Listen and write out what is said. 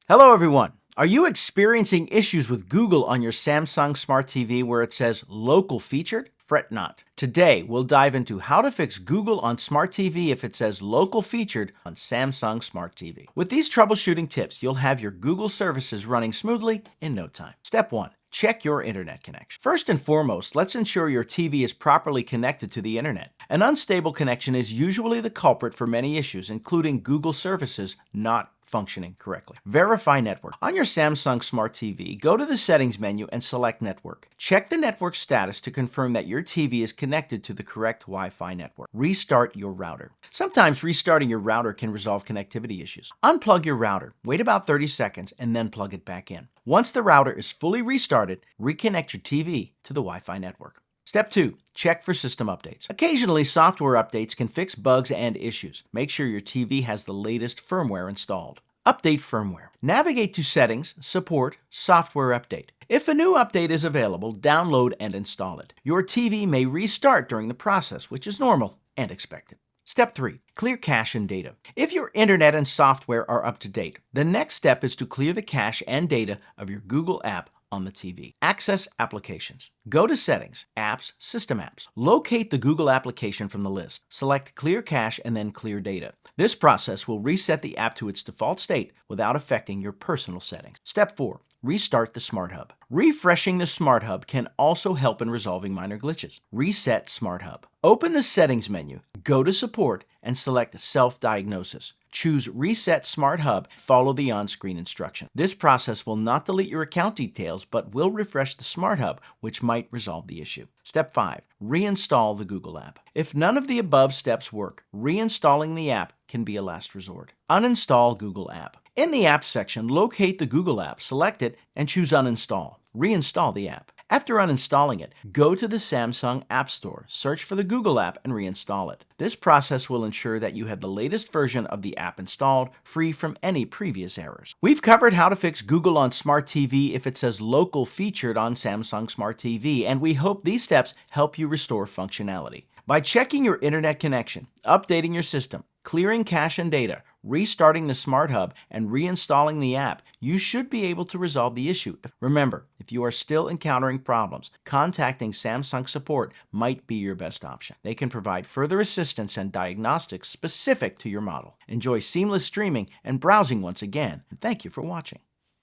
Hello everyone! Are you experiencing issues with Google on your Samsung Smart TV where it says Local Featured? Fret not. Today, we'll dive into how to fix Google on Smart TV if it says Local Featured on Samsung Smart TV. With these troubleshooting tips, you'll have your Google services running smoothly in no time. Step 1. Check your internet connection. First and foremost, let's ensure your TV is properly connected to the internet. An unstable connection is usually the culprit for many issues, including Google services not functioning correctly. Verify network. On your Samsung Smart TV, go to the Settings menu and select Network. Check the network status to confirm that your TV is connected to the correct Wi-Fi network. Restart your router. Sometimes restarting your router can resolve connectivity issues. Unplug your router, wait about 30 seconds, and then plug it back in. Once the router is fully restarted, reconnect your TV to the Wi-Fi network. Step 2. Check for system updates. Occasionally, software updates can fix bugs and issues. Make sure your TV has the latest firmware installed. Update firmware. Navigate to Settings, Support, Software Update. If a new update is available, download and install it. Your TV may restart during the process, which is normal and expected. Step 3. Clear cache and data. If your internet and software are up to date, the next step is to clear the cache and data of your Google app on the TV. Access applications. Go to Settings, Apps, System Apps. Locate the Google application from the list. Select Clear Cache and then Clear Data. This process will reset the app to its default state without affecting your personal settings. Step 4. Restart the Smart Hub. Refreshing the Smart Hub can also help in resolving minor glitches. Reset Smart Hub. Open the Settings menu, go to Support, and select Self-Diagnosis. Choose Reset Smart Hub, follow the on-screen instruction. This process will not delete your account details, but will refresh the Smart Hub, which might resolve the issue. Step 5. Reinstall the Google app. If none of the above steps work, reinstalling the app can be a last resort. Uninstall Google app. In the Apps section, locate the Google app, select it, and choose Uninstall. Reinstall the app. After uninstalling it, go to the Samsung App Store, search for the Google app, and reinstall it. This process will ensure that you have the latest version of the app installed, free from any previous errors. We've covered how to fix Google on Smart TV if it says Local Featured on Samsung Smart TV, and we hope these steps help you restore functionality. By checking your internet connection, updating your system, clearing cache and data, restarting the Smart Hub, and reinstalling the app, you should be able to resolve the issue. Remember, if you are still encountering problems, contacting Samsung support might be your best option. They can provide further assistance and diagnostics specific to your model. Enjoy seamless streaming and browsing once again. Thank you for watching.